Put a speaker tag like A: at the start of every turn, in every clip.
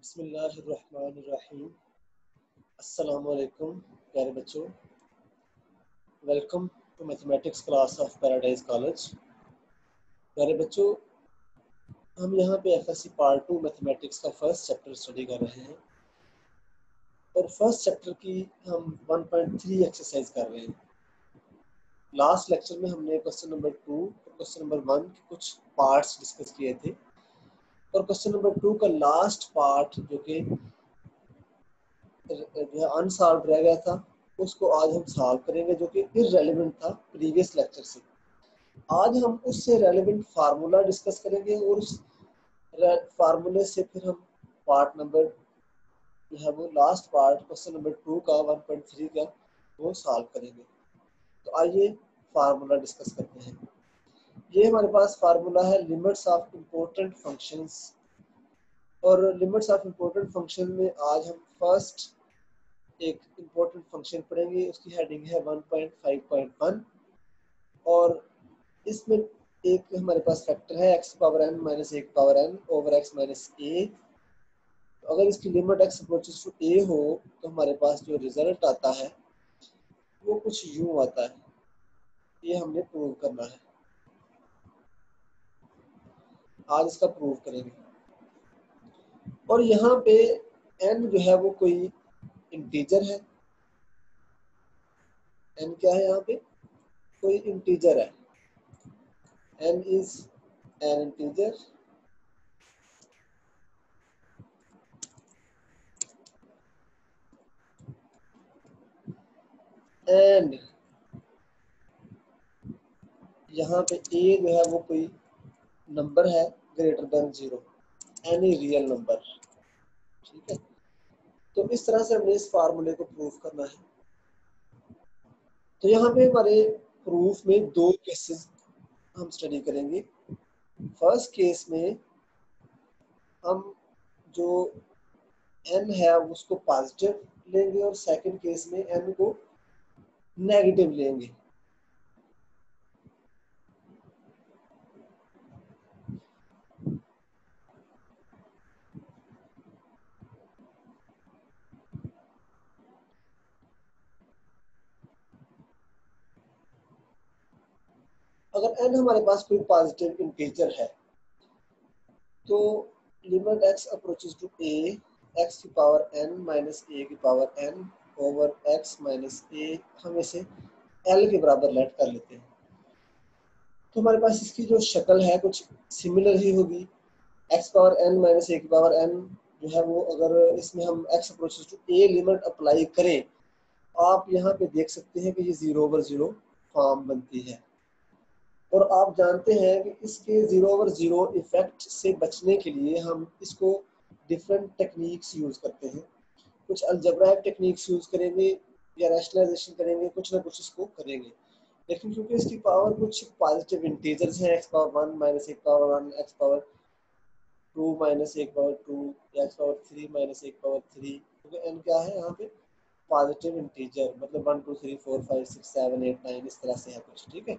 A: बिस्मिल्लाहिर्रहमानिर्रहीम। अस्सलामुअलैकुम प्यारे बच्चों, welcome to mathematics class of Paradise College. प्यारे बच्चों, हम यहाँ पे एफएससी पार्ट 2 मैथमेटिक्स का फर्स्ट चैप्टर स्टडी कर रहे हैं और फर्स्ट चैप्टर की हम 1.3 एक्सरसाइज कर रहे हैं। लास्ट लेक्चर में हमने क्वेश्चन नंबर 2 और क्वेश्चन नंबर 1 के कुछ पार्ट्स डिस्कस किए थे और क्वेश्चन नंबर 2 का लास्ट पार्ट जो कि अनसॉल्व रह गया था उसको आज हम सॉल्व करेंगे, जो कि इररेलेवेंट था प्रीवियस लेक्चर से। आज हम उससे रेलेवेंट फार्मूला डिस्कस करेंगे और उस फार्मूले से फिर हम पार्ट नंबर जो है वो लास्ट पार्ट क्वेश्चन नंबर 2 का 1.3 का वो सॉल्व करेंगे। तो आइए फार्मूला डिस्कस करते हैं। ये हमारे पास फार्मूला है लिमिट्स ऑफ इम्पोर्टेंट फंक्शंस, और लिमिट्स ऑफ इम्पोर्टेंट फंक्शन में आज हम फर्स्ट एक इम्पोर्टेंट फंक्शन पढ़ेंगे। उसकी हेडिंग है 1.5.1 और इसमें एक हमारे पास फैक्टर है x power n minus 1 power n over x minus a। तो अगर इसकी limit x approaches to a हो तो हमारे पास जो रिजल्ट आता है वो कुछ यूं आता है। ये हमने प्रूव करना है, आज इसका प्रूव करेंगे। और यहाँ पे n जो है वो कोई इंटीजर है। n क्या है? यहाँ पे कोई इंटीजर है। n is an integer and यहाँ पे a जो है वो कोई नंबर है greater than 0, any real number. ठीक है, तो इस तरह से हमने इस फार्मूले को प्रूफ करना है। तो यहाँ पे हमारे प्रूफ में दो केसेस हम स्टडी करेंगे। फर्स्ट केस में हम जो n है उसको पॉजिटिव लेंगे और सेकंड केस में n को नेगेटिव लेंगे। अगर n हमारे पास कोई पॉजिटिव इंटीजर है तो limit x approaches to a x की पावर n माइनस a की power n over x minus a हम इसे l के बराबर लेट कर लेते हैं। तो हमारे पास इसकी जो शक्ल है कुछ सिमिलर ही होगी। x power n minus a की पावर n जो है वो, अगर इसमें हम x approaches to a limit apply करें, आप यहाँ पे देख सकते हैं कि ये 0/0 फॉर्म बनती है। और आप जानते हैं कि इसके 0/0 इफेक्ट से बचने के लिए हम इसको डिफरेंट टेक्निक्स यूज करते हैं। कुछ अलजेब्राइक टेक्निक्स यूज करेंगे या रैशनलाइजेशन करेंगे, कुछ ना कुछ इसको करेंगे। लेकिन क्योंकि इसकी पावर कुछ पॉजिटिव इंटीजर्स हैं, x power 1 minus 1 power 1, x power 2 minus 1 power 2, x power 3 minus 1 power 3, क्योंकि n क्या है यहाँ पे पॉजिटिव इंटीजर, मतलब 1 2 3 4 5 6 7 8 9 इस तरह से है कुछ। ठीक है,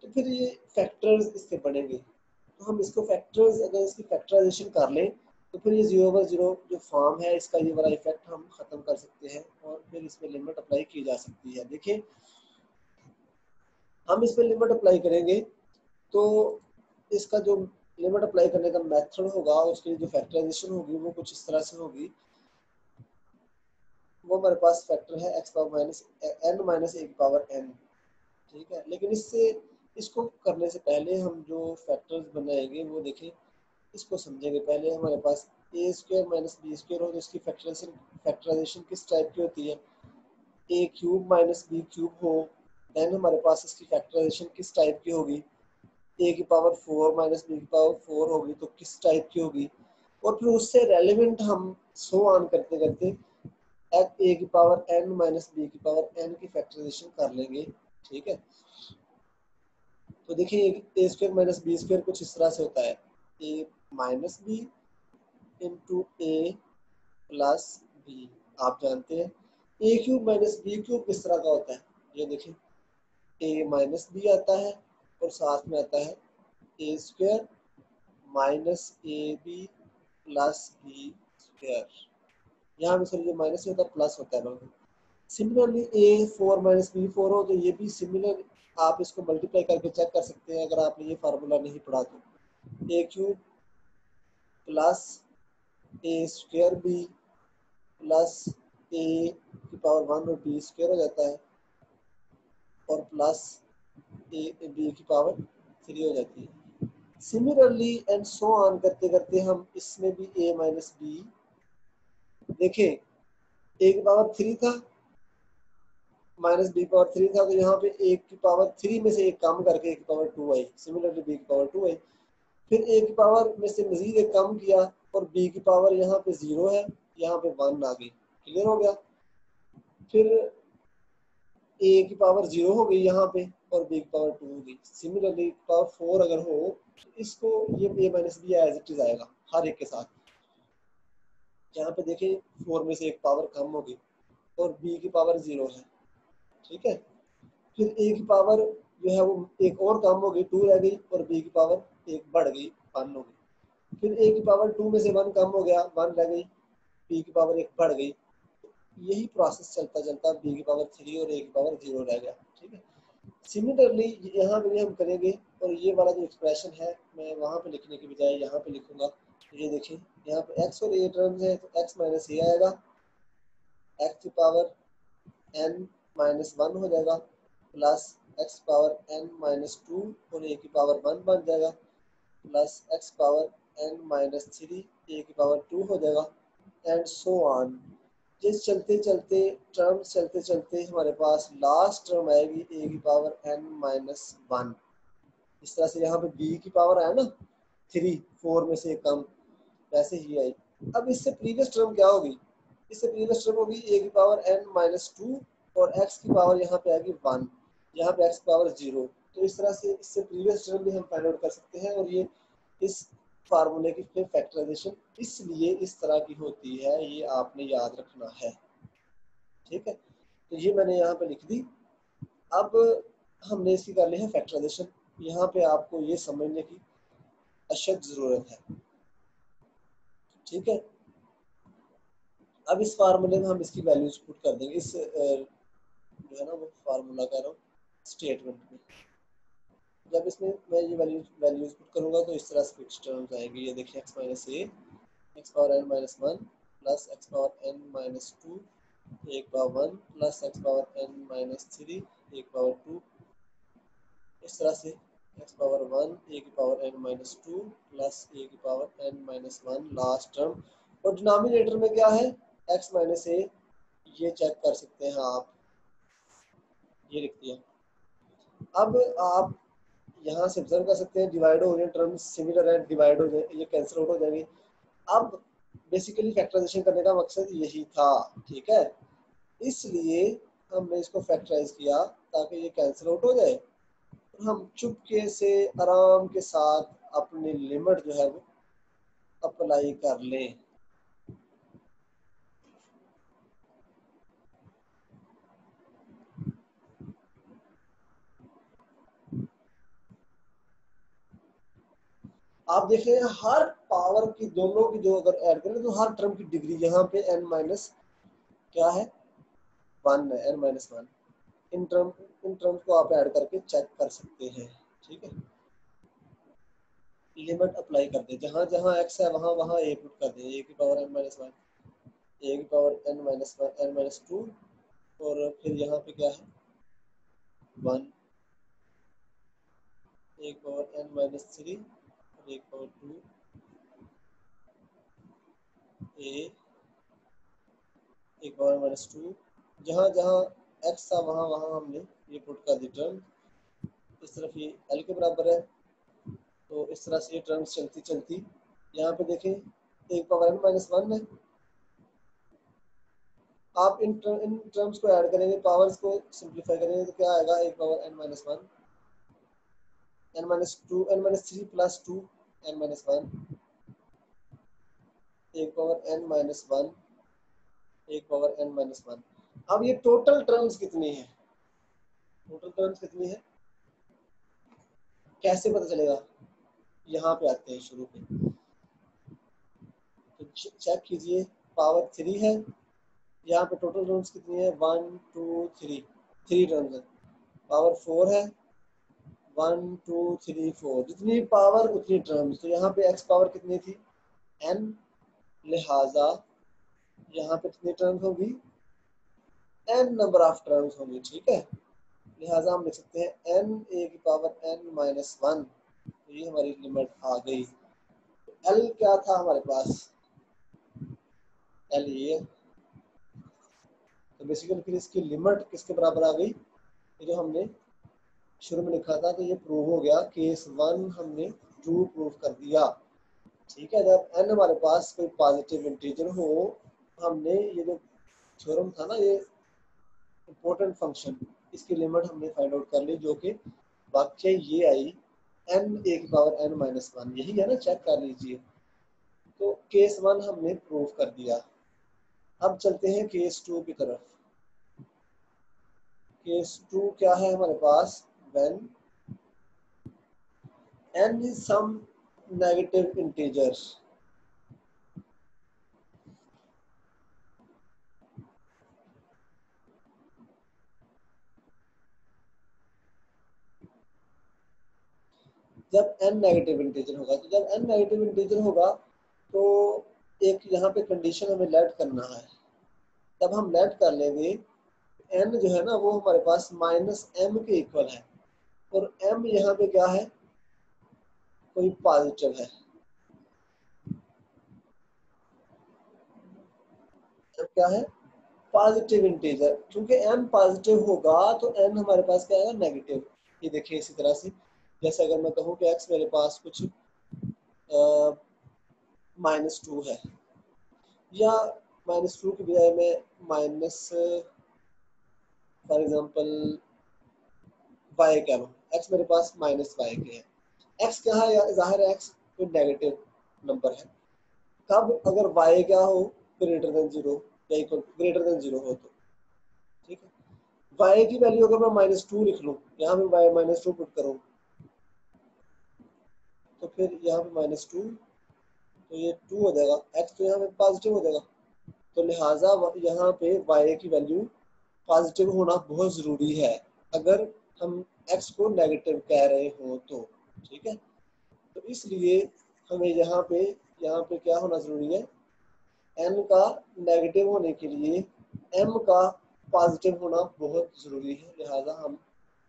A: तो फिर ये फैक्टर्स इसके बनेंगे। तो हम इसको फैक्टर्स, अगर इसकी फैक्टराइजेशन कर लें तो फिर ये 0/0 जो फॉर्म है इसका ये वाला इफेक्ट हम खत्म कर सकते हैं और फिर इसमें लिमिट अप्लाई की जा सकती है। देखिए, हम इसमें लिमिट अप्लाई करेंगे तो इसका जो लिमिट अप्लाई करने का मेथड होगा, उसकी जो फैक्टराइजेशन होगी वो कुछ इस तरह से होगी। वो हमारे पास फैक्टर है x power minus n minus 1 power n। ठीक है, लेकिन इसको करने से पहले हम जो फैक्टर्स बनाएंगे वो देखें, इसको समझेंगे। पहले हमारे पास ए स्क्वायर माइनस बी स्क्वायर हो तो इसकी फैक्टराइजेशन किस टाइप की होती है? ए क्यूब माइनस बी क्यूब हो, देन हमारे पास इसकी फैक्टराइजेशन किस टाइप की होगी? ए की पावर 4 माइनस बी की पावर 4 होगी तो किस टाइप की होगी? और फिर उससे रेलिवेंट हम सो ऑन करते करते ए की पावर n माइनस बी की पावर n की फैक्टराइजेशन कर लेंगे। ठीक है, तो देखिए ए स्क्वायर माइनस बी स्क्वायर कुछ इस तरह से होता है, ए माइनस बी इंटू ए प्लस बी। आप जानते हैं ए क्यूब माइनस बी क्यूब किस तरह का होता है? ये देखिए, ए माइनस बी आता है और साथ में आता है a square minus a b plus b square, यहाँ पे सर ये माइनस होता है प्लस होता है। सिमिलरली ए 4 माइनस बी 4 हो तो ये भी सिमिलर, आप इसको मल्टीप्लाई करके चेक कर सकते हैं अगर आपने ये फार्मूला नहीं पढ़ा तो। ए क्यूब प्लस ए स्क्वायर बी प्लस ए की पावर 1 और बी स्क्वायर हो जाता है और प्लस ए बी की पावर 3 हो जाती है। सिमिलरली एंड सो ऑन करते करते हम इसमें भी ए माइनस बी, देखें ए की पावर 3 था माइनस बी पावर 3 था, तो यहाँ पे ए की पावर 3 में से एक कम करके ए की पावर 2 आई, सिमिलरली बी की पावर 2 आई। फिर ए की पावर में से मजीद एक कम किया और बी की पावर यहाँ पे 0 है, यहाँ पे 1 आ गई, क्लियर हो गया। फिर ए की पावर 0 हो गई यहाँ पे और बी की पावर 2 हो गई। सिमिलरली पावर 4 अगर हो तो इसको ये a minus b as it is आएगा हर एक के साथ। यहाँ पे देखें 4 में से एक पावर कम हो गई और बी की पावर 0 है, ठीक है। फिर ए की पावर जो है वो एक और कम हो गई, 2 रह गई और बी की पावर एक बढ़ गई, 1 हो गई। फिर ए की पावर 2 में से 1 कम हो गया, 1 रह गई, बी की पावर एक बढ़ गई। यही प्रोसेस चलता चलता बी की पावर 3 और ए की पावर 0 रह गया, ठीक है। सिमिलरली यहाँ पे भी हम करेंगे और ये वाला जो एक्सप्रेशन है मैं वहाँ पे लिखने के बजाय यहाँ पे लिखूंगा। ये देखिए यहाँ पे x और a टर्म्स है तो x माइनस ए आएगा, x की पावर n माइनस 1 हो जाएगा plus x power n minus 2 और a की पावर 1 बन जाएगा plus x power n minus 3 a की पावर 2 हो जाएगा एंड सो ऑन। जिस चलते चलते टर्म्स चलते चलते हमारे पास लास्ट टर्म आएगी a की पावर n माइनस 1। इस तरह से यहाँ पे b की पावर है ना 3, 4 में से कम, वैसे ही आई। अब इससे प्रीवियस टर्म क्या होगी, इससे प्रीवियस टर्म होगी a की पावर n माइनस 2 और x की पावर यहाँ पे आएगी 1, यहाँ पे x की पावर 0। तो इस तरह से इससे प्रीवियस टर्म भी हम फाइंड आउट कर सकते हैं। और ये इस फार्मूले की फिर फैक्टराइजेशन इसलिए इस तरह की होती है, ये आपने याद रखना है, ठीक है। तो ये मैंने यहाँ पे लिख दी। अब हमने इसकी कर ली है फैक्टराइजेशन। यहाँ पे आपको ये समझने की अशद जरूरत है, ठीक है। अब इस फार्मूले में हम इसकी वैल्यूज पुट कर देंगे, इस जो है ना वो फार्मूला कह रहा हूँ स्टेटमेंट में। जब इसमें मैं ये वैल्यूज पुट करूंगा तो इस तरह से फिक्स टर्म्स आएंगे। ये देखिए x minus a x power n minus 1 plus x power n minus 2 एक power 1 plus x power n minus 3 एक पावर 2। इस तरह से एक्स पावर 1 ए की पावर n माइनस 2 प्लस ए की power n minus 1 last term. और डिनोमिनेटर में क्या है x माइनस ए, ये चेक कर सकते हैं आप, ये लिख दिया। अब आप यहाँ से ऑब्जर्व कर सकते हैं डिवाइड हो गए टर्म्स, सिमिलर है डिवाइड हो जाए, ये कैंसिल आउट हो जाएंगे। अब बेसिकली फैक्टराइजेशन करने का मकसद यही था, ठीक है। इसलिए हमने इसको फैक्टराइज किया ताकि ये कैंसिल आउट हो जाए और हम चुपके से आराम के साथ अपनी लिमिट जो है वो अप्लाई कर लें। आप देख रहे हैं हर पावर की दोनों की जो अगर ऐड करें तो हर टर्म की डिग्री यहाँ पे n माइनस क्या है 1 है, n माइनस 1। इन टर्म्स को आप ऐड करके चेक कर सकते हैं, ठीक है। लिमिट अप्लाई कर दें, जहां जहां x है वहां वहां a पुट कर दें, a की पावर n माइनस 1, a की power n minus 1 n minus 2 और फिर यहाँ पे क्या है 1, एक पावर n माइनस 3 और एक पावर 2 a एक पावर माइनस 2। जहाँ जहाँ x था वहाँ वहाँ हमने ये पुट कर दी टर्म। इस तरफ ये l के बराबर है, तो इस तरह से ये टर्म्स चलती चलती यहाँ पे देखें एक पावर n माइनस 1 है। आप इन टर्म्स को ऐड करेंगे, पावर्स को सिंप्लीफाई करेंगे तो क्या आएगा एक power n minus 1 n minus 2 n minus 3 plus 2 n minus 1 एक पावर n माइनस 1 एक पावर n माइनस 1। अब ये टोटल टर्म्स कितनी है, टोटल टर्म्स कितनी है कैसे पता चलेगा, यहाँ पे आते हैं शुरू पे। तो चेक कीजिए पावर 3 है। यहाँ पे टोटल टर्म्स कितनी है, 1 2 3, 3 टर्म्स है। पावर 4 है, 1 2 3 4, जितनी पावर उतनी टर्म्स। तो यहाँ पे x पावर कितनी थी, n, लिहाजा यहाँ पे कितनी टर्म्स होगी, n नंबर ऑफ टर्म्स होंगी। ठीक है, लिहाजा हम लिख सकते हैं n a की पावर n माइनस 1। तो ये हमारी लिमिट आ गई। l क्या था हमारे पास, l ये। तो बेसिकली फिर इसकी लिमिट किसके बराबर आ गई, ये जो हमने शुरू में लिखा था। तो ये प्रूव हो गया, केस 1 हमने ट्रू प्रूव कर दिया। ठीक है, जब n हमारे पास कोई पॉजिटिव इंटीजर हो, हमने ये जो थ्योरम था ना, ये इम्पोर्टेंट फंक्शन, इसकी लिमिट हमने फाइंड आउट कर ली, जो कि वाक्य ये आई n a की पावर n माइनस 1, यही है ना, चेक कर लीजिए। तो केस 1 हमने प्रूव कर दिया। अब चलते हैं केस 2 की तरफ। केस 2 क्या है हमारे पास, when n is some negative integer। जब n नेगेटिव इंटीजर होगा, तो जब n नेगेटिव इंटीजर होगा तो एक यहाँ पे कंडीशन हमें लेट करना है। तब हम लेट कर लेंगे, n जो है ना वो हमारे पास माइनस m के इक्वल है, और m यहाँ पे क्या है, कोई पॉजिटिव है। m क्या है, पॉजिटिव इंटीजर। क्योंकि m पॉजिटिव होगा तो n हमारे पास क्या आएगा, नेगेटिव। ये देखिए इसी तरह से, जैसे अगर मैं कहूँ कि x मेरे पास कुछ -2 है, या -2 की बजाय में माइनस फॉर एग्जांपल y कह लूँ, x मेरे पास -y के है। x क्या है, जाहिर है x कोई नेगेटिव नंबर है। कब, अगर y क्या हो, ग्रेटर देन 0 या इक्वल ग्रेटर देन 0 हो तो। ठीक है, y की वैल्यू अगर मैं -2 लिख लूँ, यहाँ पे y -2 पुट करूँ, तो फिर यहाँ पे -2, तो ये 2 हो जाएगा, x तो यहाँ पे पॉजिटिव हो जाएगा। तो लिहाजा यहाँ पे y की वैल्यू पॉजिटिव होना बहुत ज़रूरी है, अगर हम x को नेगेटिव कह रहे हो तो। ठीक है, तो इसलिए हमें यहाँ पे क्या होना ज़रूरी है, n का नेगेटिव होने के लिए m का पॉजिटिव होना बहुत ज़रूरी है। लिहाजा हम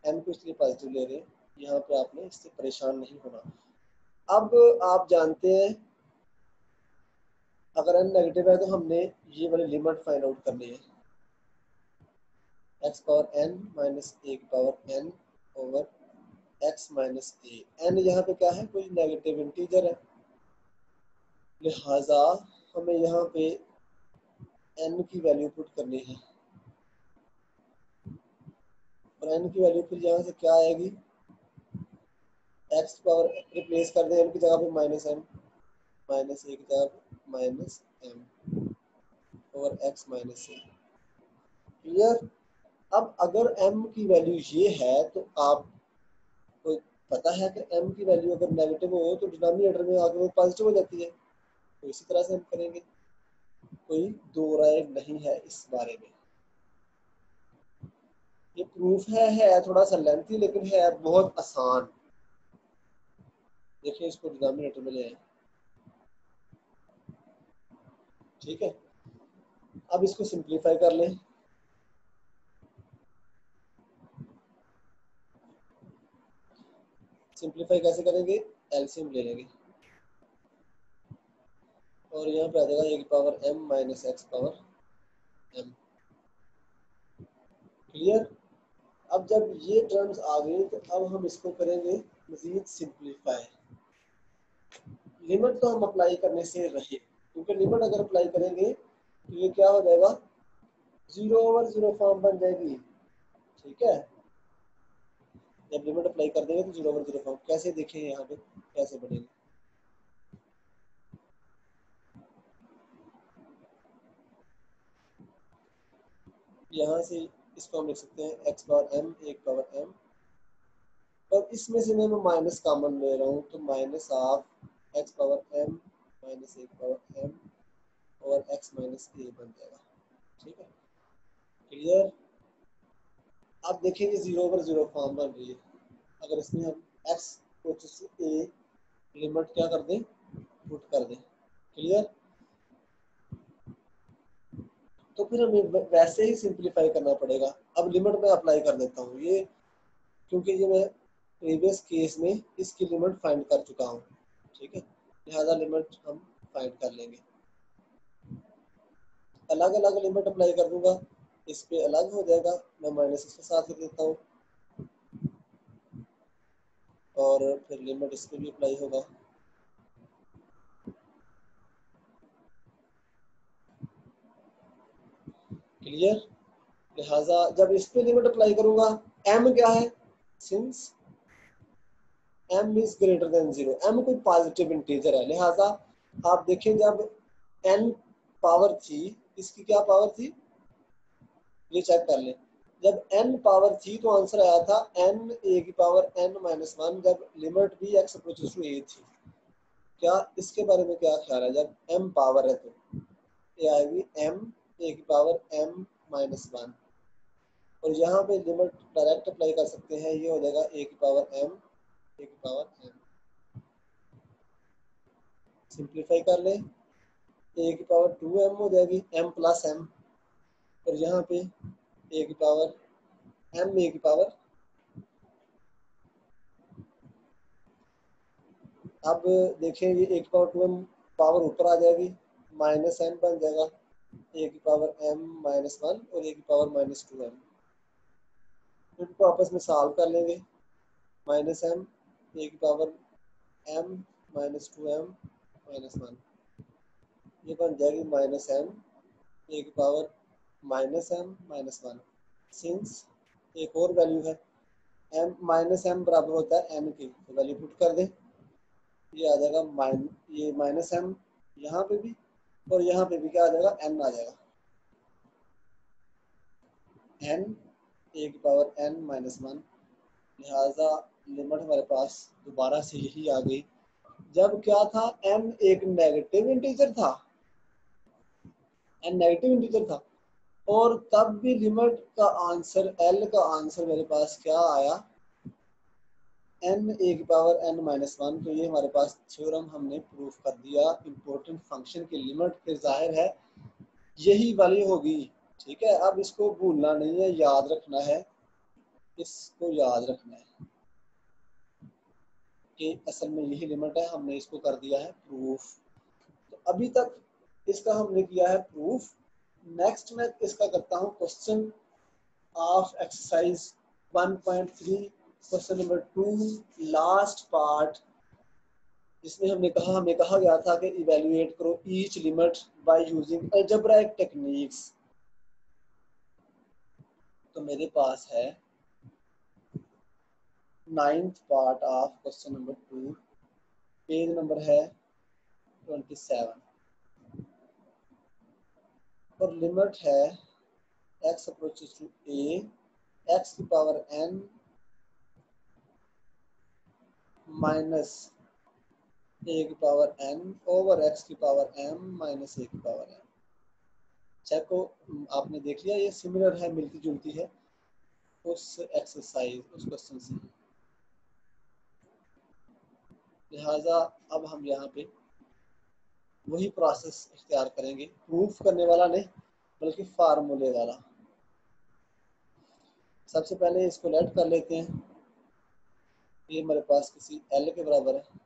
A: m को इसलिए पॉजिटिव ले रहे हैं, यहाँ पे आपने इससे परेशान नहीं होना। अब आप जानते हैं, अगर n नेगेटिव है तो हमने ये वाली लिमिट फाइंड आउट करनी है, x power n minus a की power n over x minus a। n यहाँ पे क्या है, कोई नेगेटिव इंटीजर है, लिहाजा हमें यहाँ पे n की वैल्यू पुट करनी है, और n की वैल्यू फिर यहाँ से क्या आएगी, x पावर रिप्लेस कर दें n की जगह पे -m, माइनस a की जगह पे -m over x minus a। Clear. अब अगर m की वैल्यू ये है, तो आपको पता है कि m की वैल्यू अगर नेगेटिव हो तो डिनोमिनेटर में आगे वो पॉजिटिव हो जाती है। तो इसी तरह से हम करेंगे, कोई दो राय नहीं है इस बारे में। ये प्रूफ है थोड़ा सा लेंथी, लेकिन है बहुत आसान। देखिए इसको डिनोमिनेटर में ले आए। ठीक है, अब इसको सिंप्लीफाई कर लें। सिंप्लीफाई कैसे करेंगे, एलसीएम ले लेंगे, और यहाँ पे आ जाएगा a की power m minus x power m। Clear. अब जब ये टर्म्स आ गई, तो अब हम इसको करेंगे मजीद सिंप्लीफाई। लिमिट तो हम अप्लाई करने से रहे, क्योंकि लिमिट अगर अप्लाई करेंगे तो ये क्या हो जाएगा, 0/0 फॉर्म बन जाएगी। ठीक है, जब लिमिट अप्लाई कर देंगे तो 0/0 फॉर्म कैसे देखें, यहाँ पे कैसे बनेगी। यहाँ से इसको हम लिख सकते हैं x पावर m, एक पावर m, और इसमें से मैं माइनस कॉमन ले रहा हूँ, तो minus of x power m minus एक पावर m और एक्स माइनस ए बन जाएगा। ठीक है, क्लियर। आप देखेंगे 0/0 फॉर्म बन रही है। अगर इसमें हम x approaches to a limit क्या कर दें, पुट कर दें। क्लियर। तो फिर हमें वैसे ही सिंप्लीफाई करना पड़ेगा। अब लिमिट में अप्लाई कर देता हूँ ये, क्योंकि ये मैं प्रीवियस केस में इसकी लिमिट फाइंड कर चुका हूँ। ठीक है, लिहाजा लिमिट हम फाइंड कर लेंगे। अलग अलग लिमिट अप्लाई कर दूंगा, इस पे अलग हो जाएगा, मैं माइनस इसके साथ लिख देता हूँ और फिर लिमिट इस पे भी अप्लाई होगा। क्लियर। लिहाजा जब इस पे लिमिट अप्लाई करूंगा, m क्या है, since m is greater than 0, m कोई पॉजिटिव इंटीजर है, लिहाजा आप देखें जब n पावर थी, इसकी क्या पावर थी, ये चेक कर लें। जब n पावर थी तो आंसर आया था n a की पावर n-1 जब लिमिट भी x अप्रोचेस टू a थी। क्या इसके बारे में क्या ख्याल है, जब m पावर है तो ये आएगी m a की पावर m-1, और यहाँ पे लिमिट डायरेक्ट अप्लाई कर सकते हैं, ये हो जाएगा a की पावर m, a की पावर m। सिंप्लीफाई कर लें, a की पावर 2m हो जाएगी, m प्लस m, और यहाँ पे a की पावर m a की पावर, अब देखें ये a की पावर 2m पावर ऊपर आ जाएगी, माइनस m बन जाएगा, a की पावर m-1 और a की पावर -2m। इनको आपस में सॉल्व कर लेंगे, माइनस m a की पावर m-2m -1, ये बन जाएगी माइनस m a की पावर -m-1। सिंस एक और वैल्यू है m माइनस m बराबर होता है n की, तो वैल्यू पुट कर दें, ये आ जाएगा ये माइनस m यहाँ पे भी और यहाँ पे भी क्या आ जाएगा, n आ जाएगा, n a की पावर n-1। लिहाजा लिमिट हमारे पास दोबारा से यही आ गई। जब क्या था, n एक नेगेटिव इंटीजर था, n नेगेटिव इंटीजर था, और तब भी लिमिट का आंसर l का आंसर मेरे पास क्या आया, n a की पावर n-1। तो ये हमारे पास थ्योरम हमने प्रूफ कर दिया। इंपॉर्टेंट फंक्शन की लिमिट फिर जाहिर है यही वाली होगी। ठीक है, अब इसको भूलना नहीं है, याद रखना है, इसको याद रखना है कि असल में यही लिमिट है, हमने इसको कर दिया है प्रूफ। तो अभी तक इसका हमने किया है प्रूफ। नेक्स्ट मैं इसका करता हूँ question of exercise 1.3, question number 2, last part, जिसमें हमें कहा गया था कि इवेल्युएट करो each limit by using algebraic techniques. तो मेरे पास है 9th part of question number 2, page number है 27, और लिमिट है x approaches to a, x की पावर n माइनस a की पावर n ओवर x की पावर m माइनस a की पावर n। चेक को आपने देख लिया, ये सिमिलर है, मिलती जुलती है उस एक्सरसाइज, उस क्वेश्चन से। लिहाजा अब हम यहाँ पे वही प्रोसेस इख्तियार करेंगे, प्रूफ करने वाला नहीं बल्कि फार्मूले वाला। सबसे पहले इसको लेट कर लेते हैं, ये मेरे पास किसी L के बराबर है।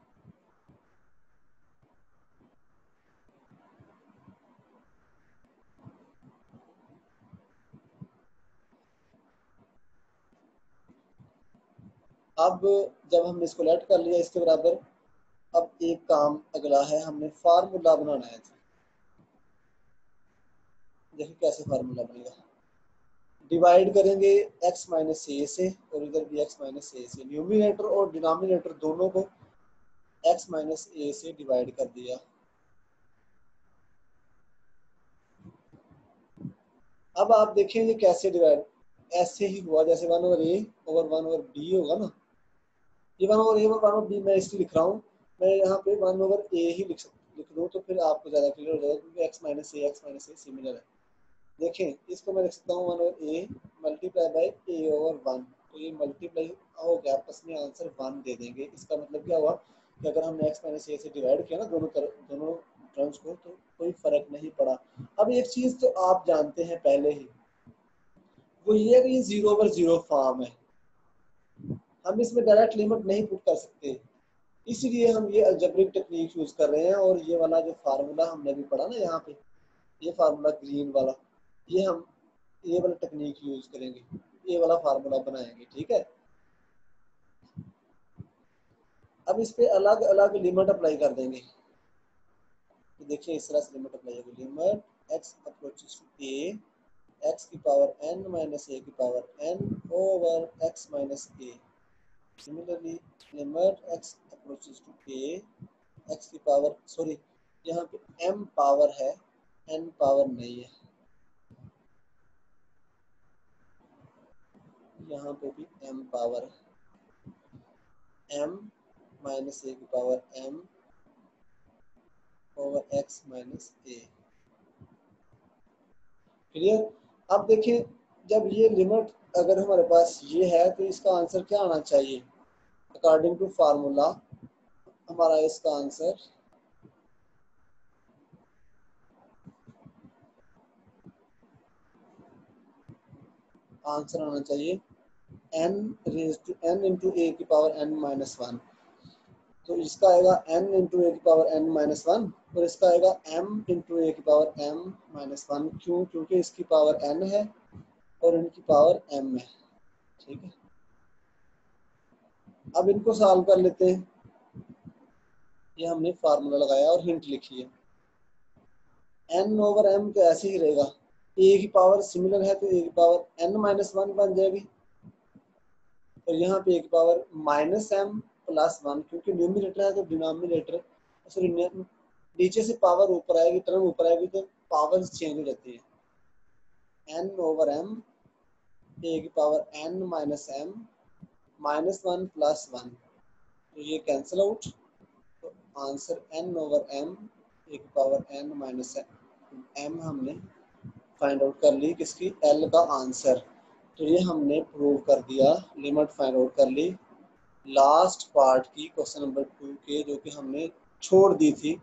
A: अब जब हमने इसको लेट कर लिया इसके बराबर, अब एक काम अगला है, हमने फार्मूला बनाना है। देखिए कैसे फार्मूला बनेगा, डिवाइड करेंगे x माइनस ए से और इधर भी x माइनस ए से, न्यूमिनेटर और डिनोमिनेटर दोनों को x माइनस ए से डिवाइड कर दिया। अब आप देखेंगे कैसे डिवाइड, ऐसे ही हुआ जैसे 1/a ओवर 1/b होगा ना, ये 1/a और 1/b मैं इसलिए लिख रहा हूँ, मैं यहाँ पे 1/a ही लिख सकता हूँ, लिख दूँ तो फिर आपको ज़्यादा क्लियर हो जाएगा, क्योंकि एक्स माइनस ए सिमिलर है। देखें इसको मैं लिख सकता हूँ 1 over A multiply by A over 1, तो ये मल्टीप्लाई हो गया, आपस में आंसर 1 दे देंगे। इसका मतलब क्या हुआ कि अगर हमने एक्स माइनस ए से डिवाइड किया ना दोनों टर्म्स को, तो कोई फर्क नहीं पड़ा। अब एक चीज़ तो आप जानते हैं पहले ही, वो ये है कि ये 0 ओवर 0 फॉर्म है, हम इसमें डायरेक्ट लिमिट नहीं पुट कर सकते, इसलिए हम ये अलजेब्रिक टेक्निक यूज कर रहे हैं। और ये वाला जो फार्मूला हमने भी पढ़ा ना यहाँ पे, ये फार्मूला ग्रीन वाला, ये हम ये वाला टेक्निक यूज करेंगे, ये वाला फार्मूला बनाएंगे, ठीक है। अब इस पे अलग अलग लिमिट अप्लाई कर देंगे, तो देखिए इस तरह से लिमिट अप्लाई होगी, limit x approaches to a x की पावर n माइनस ए की power n over x minus a. Similarly limit x approaches to a x की पावर, सॉरी यहाँ पे m पावर है, n पावर नहीं है, यहाँ पे भी m पावर है, m माइनस ए की power m over x minus a. Clear. अब देखिए जब ये लिमिट अगर हमारे पास ये है तो इसका आंसर क्या आना चाहिए, अकॉर्डिंग टू फार्मूला हमारा इसका आंसर आना चाहिए n raise to n into a की पावर n माइनस 1, तो इसका आएगा n इंटू ए की पावर n माइनस 1 और इसका आएगा m इंटू ए की पावर m माइनस 1। क्यों? क्योंकि इसकी पावर n है और इनकी पावर m है, ठीक है। अब इनको सॉल्व कर लेते हैं, ये हमने फार्मूला लगाया और हिंट लिखी है, n ओवर m तो ऐसे ही रहेगा, a की पावर सिमिलर है तो a की पावर n माइनस 1 बन जाएगी, और यहाँ पे a की पावर माइनस m प्लस 1, क्योंकि न्यूमिनेटर है तो डिनोमिनेटर, सॉरी नीचे से पावर ऊपर आएगी, टर्म ऊपर आएगी तो पावर चेंज हो जाती है, n ओवर m a की power n minus m minus 1 plus 1, तो ये कैंसिल आउट, तो answer n over m a की पावर n माइनस m हमने फाइंड आउट कर ली, किसकी, l का आंसर। तो ये हमने प्रूव कर दिया, लिमिट फाइंड आउट कर ली लास्ट पार्ट की, क्वेश्चन नंबर 2 के, जो कि हमने छोड़ दी थी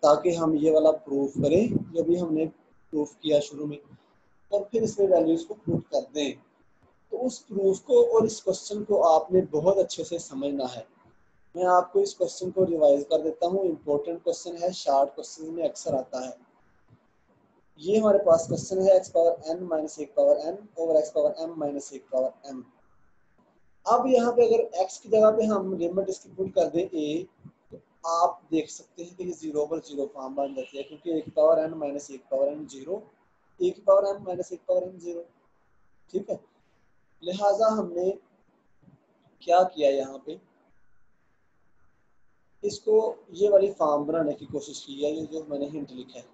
A: ताकि हम ये वाला प्रूफ करें जो भी हमने प्रूफ किया शुरू में, और फिर इसमें वैल्यूज को प्रूफ कर दें। तो उस प्रूफ को और इस क्वेश्चन को आपने बहुत अच्छे से समझना है। मैं आपको इस क्वेश्चन को रिवाइज कर देता हूँ, इंपॉर्टेंट क्वेश्चन है, शार्ट क्वेश्चन में अक्सर आता है। ये हमारे पास क्वेश्चन है x पावर n माइनस एक power n over x power m minus एक पावर m। अब यहाँ पे अगर x की जगह पे हम लिमिट इसकी पुट कर दें a, तो आप देख सकते हैं कि ये 0 ओवर 0 फॉर्म बन जाती है, क्योंकि a की पावर n माइनस एक पावर n 0, a की पावर m माइनस एक पावर n 0, ठीक है। लिहाजा हमने क्या किया यहाँ पे, इसको ये वाली फॉर्म बनाने की कोशिश की है, ये जो मैंने हिंट लिखा है,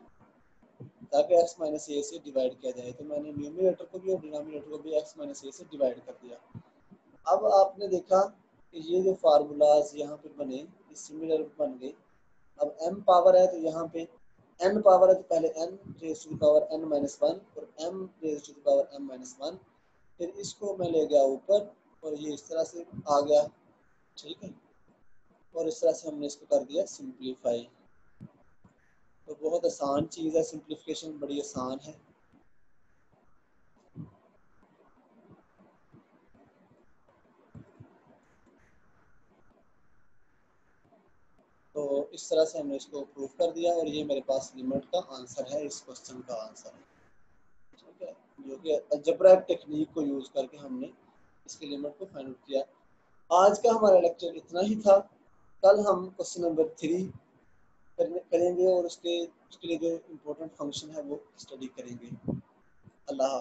A: ताकि x माइनस ए से डिवाइड किया जाए। तो मैंने न्यूमिनेटर को भी और डिनोमिनेटर को भी x माइनस ए से डिवाइड कर दिया। अब आपने देखा कि ये जो फार्मूलाज यहाँ पे बने ये सिमिलर बन गए। अब m पावर है तो यहाँ पे n पावर है तो पहले n raise to the power n minus 1 और m raise to the power m minus 1, फिर इसको मैं ले गया ऊपर और ये इस तरह से आ गया, ठीक है, और इस तरह से हमने इसको कर दिया सिंप्लीफाई। तो बहुत आसान चीज़ है, सिंप्लीफिकेशन बड़ी आसान है। तो इस तरह से हमने इसको प्रूफ कर दिया और ये मेरे पास लिमिट का आंसर है, इस क्वेश्चन का आंसर है, ठीक है, जो कि अलजेब्रिक टेक्निक को यूज करके हमने इसकी लिमिट को फाइंड आउट किया। आज का हमारा लेक्चर इतना ही था। कल हम क्वेश्चन नंबर 3 करेंगे और उसके लिए जो इम्पोर्टेंट फंक्शन है वो स्टडी करेंगे। अल्लाह।